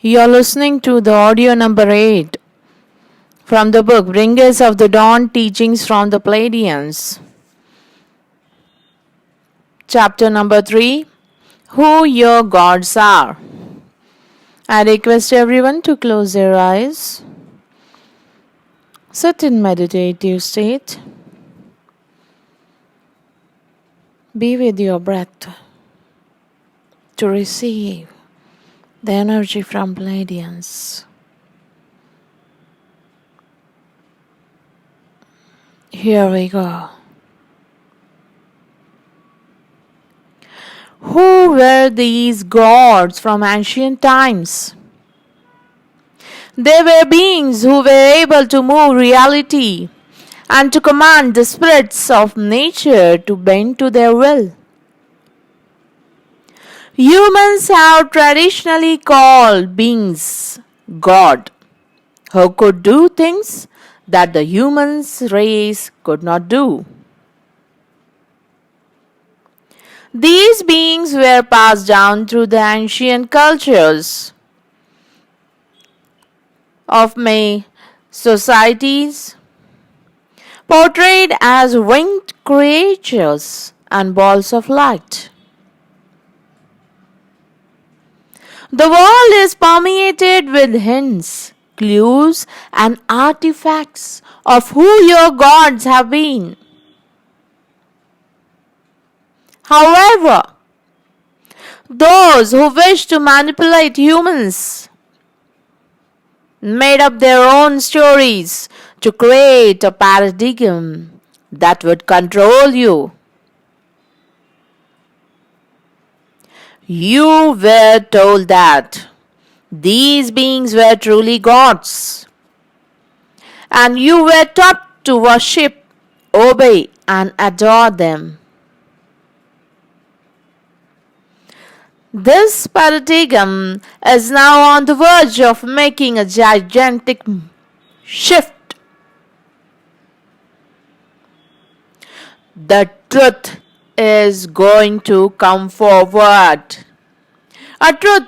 You're listening to the audio number 8 from the book Bringers of the Dawn Teachings from the Pleaidians. Chapter number 3, Who Your Gods Are. I request everyone to close their eyes. Sit in meditative state. Be with your breath to receive the energy from Pleaidians. Here we go. Who were these gods from ancient times? They were beings who were able to move reality and to command the spirits of nature to bend to their will. Humans have traditionally called beings God, who could do things that the human race could not do. These beings were passed down through the ancient cultures of many societies, portrayed as winged creatures and balls of light. The world is permeated with hints, clues, and artifacts of who your gods have been. However, those who wish to manipulate humans made up their own stories to create a paradigm that would control you. You were told that these beings were truly gods, and you were taught to worship, obey, and adore them. This paradigm is now on the verge of making a gigantic shift. The truth is going to come forward. A truth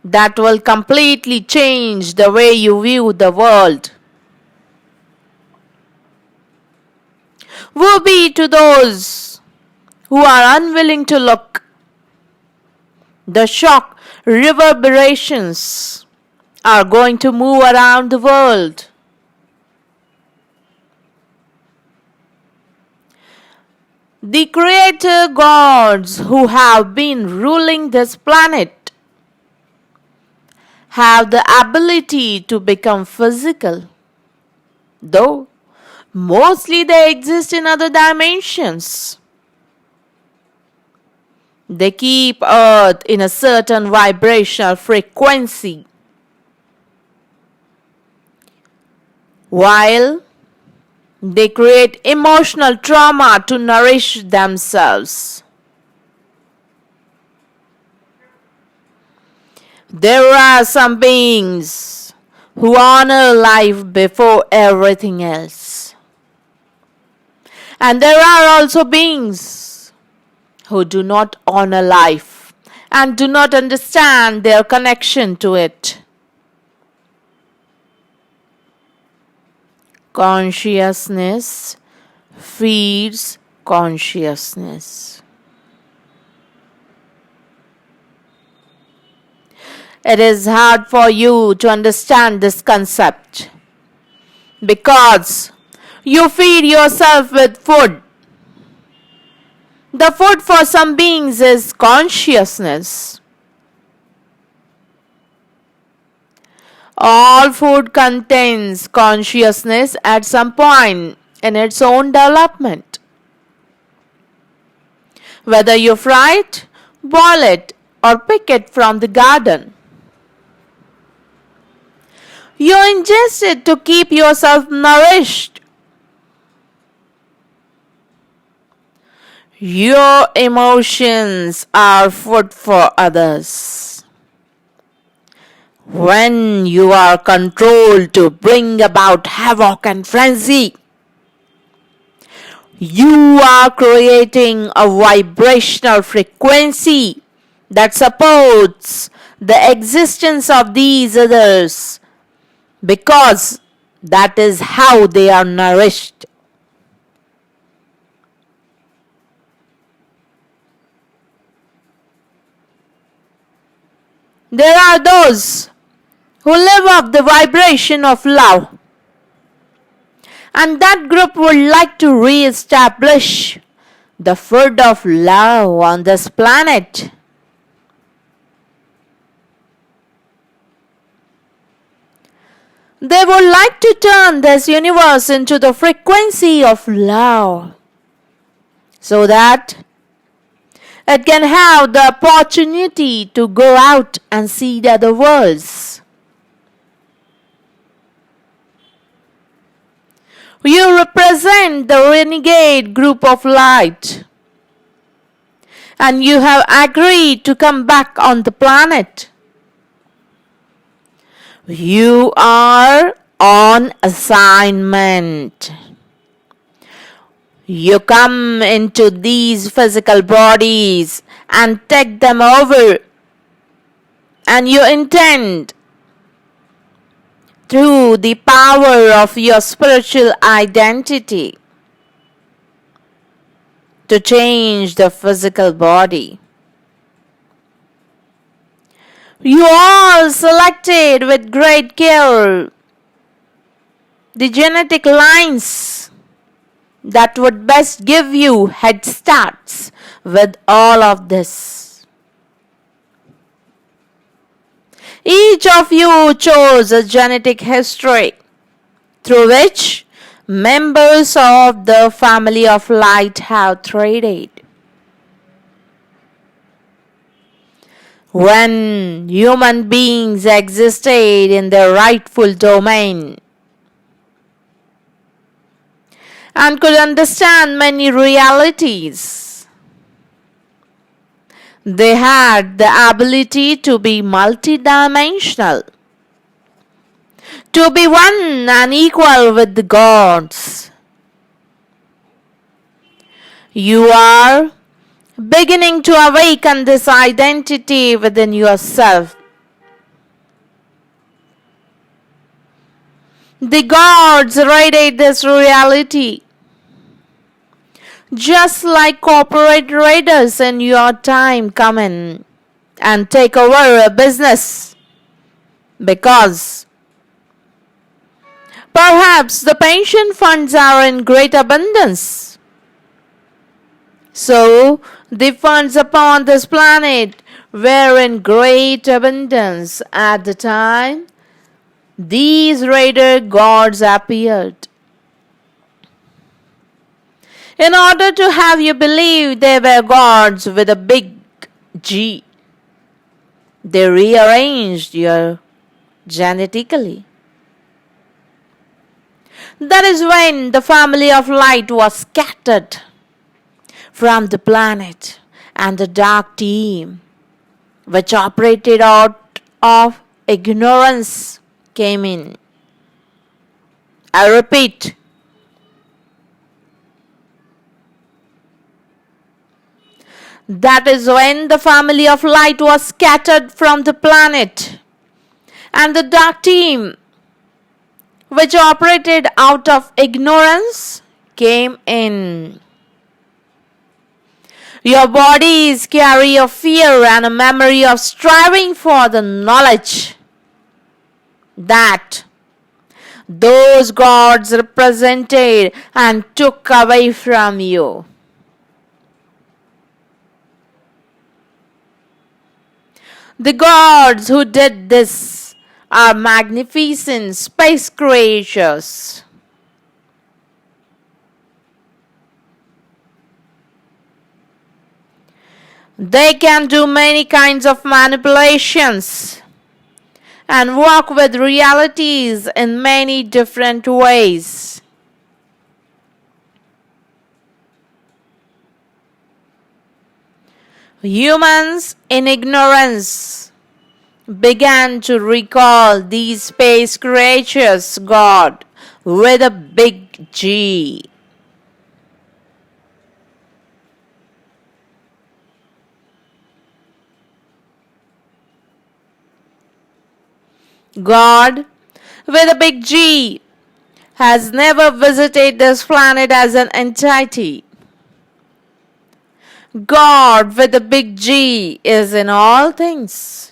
that will completely change the way you view the world. Woe be to those who are unwilling to look. The shock reverberations are going to move around the world. The creator gods who have been ruling this planet have the ability to become physical, though mostly they exist in other dimensions. They keep Earth in a certain vibrational frequency, while they create emotional trauma to nourish themselves. There are some beings who honor life before everything else. And there are also beings who do not honor life and do not understand their connection to it. Consciousness feeds consciousness. It is hard for you to understand this concept because you feed yourself with food. The food for some beings is consciousness. All food contains consciousness at some point in its own development. Whether you fry it, boil it, or pick it from the garden, you ingest it to keep yourself nourished. Your emotions are food for others. When you are controlled to bring about havoc and frenzy, you are creating a vibrational frequency that supports the existence of these others, because that is how they are nourished. There are those who live off the vibration of love, and that group would like to re-establish the food of love on this planet. They would like to turn this universe into the frequency of love so that it can have the opportunity to go out and see the other worlds. You represent the renegade group of light, and you have agreed to come back on the planet. You are on assignment. You come into these physical bodies and take them over, and you intend, through the power of your spiritual identity, to change the physical body. You all selected with great care the genetic lines that would best give you head starts with all of this. Each of you chose a genetic history through which members of the family of light have traded. When human beings existed in their rightful domain and could understand many realities, they had the ability to be multidimensional, to be one and equal with the gods. You are beginning to awaken this identity within yourself. The gods radiate this reality, just like corporate raiders in your time come in and take over a business, because perhaps the pension funds are in great abundance. So the funds upon this planet were in great abundance at the time these raider gods appeared. In order to have you believe they were gods with a big G, they rearranged you genetically. That is when the family of light was scattered from the planet, and the dark team, which operated out of ignorance, came in. I repeat, that is when the family of light was scattered from the planet, and the dark team, which operated out of ignorance, came in. Your bodies carry a fear and a memory of striving for the knowledge that those gods represented and took away from you. The gods who did this are magnificent space creatures. They can do many kinds of manipulations and work with realities in many different ways. Humans in ignorance began to recall these space creatures God with a big G. God, with a big G, has never visited this planet as an entity. God, with a big G, is in all things.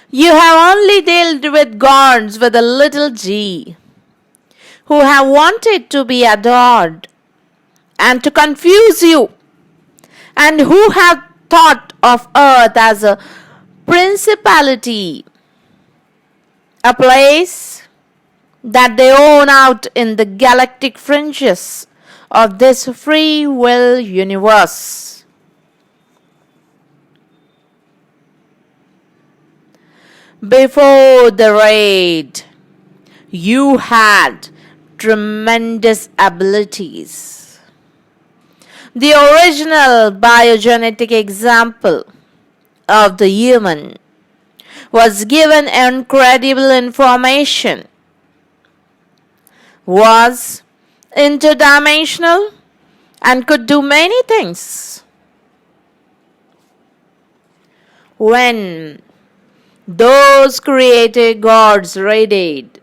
You have only dealt with gods with a little g, who have wanted to be adored and to confuse you, and who have thought of earth as a principality, a place that they own out in the galactic fringes of this free will universe. Before the raid, you had tremendous abilities. The original biogenetic example of the human was given incredible information, was interdimensional, and could do many things. When those created gods raided,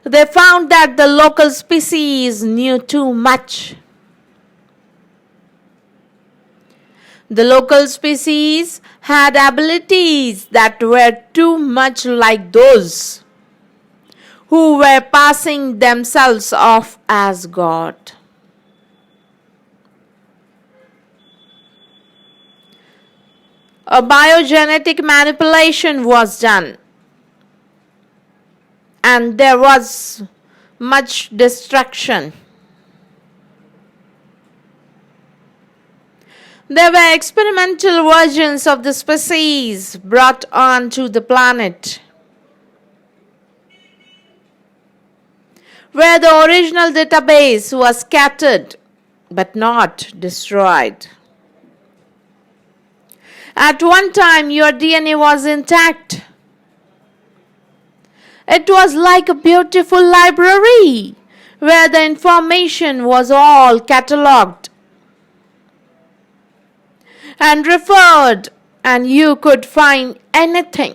they found that the local species knew too much. The local species had abilities that were too much like those who were passing themselves off as God. A biogenetic manipulation was done, and there was much destruction. There were experimental versions of the species brought onto the planet, where the original database was scattered but not destroyed. At one time, your DNA was intact. It was like a beautiful library where the information was all catalogued and referred, and you could find anything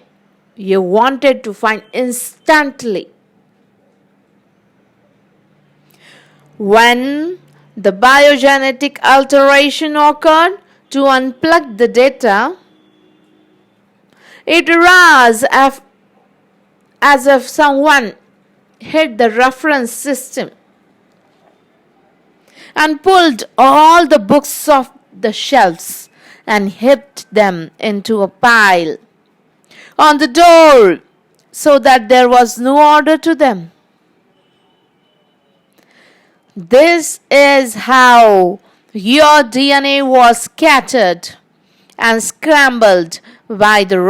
you wanted to find instantly. When the biogenetic alteration occurred to unplug the data, it was as if someone hit the reference system and pulled all the books off the shelves and heaped them into a pile on the door so that there was no order to them. This is how your DNA was scattered and scrambled by the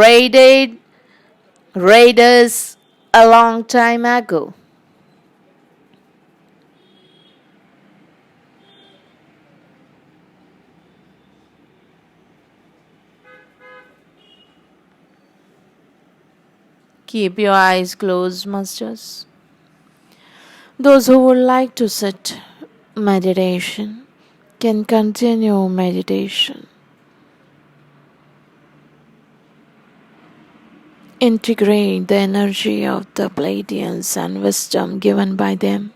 raiders a long time ago. Keep your eyes closed, masters. Those who would like to sit meditation can continue meditation. Integrate the energy of the Pleaidians and wisdom given by them.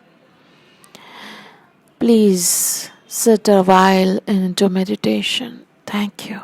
Please sit a while into meditation. Thank you.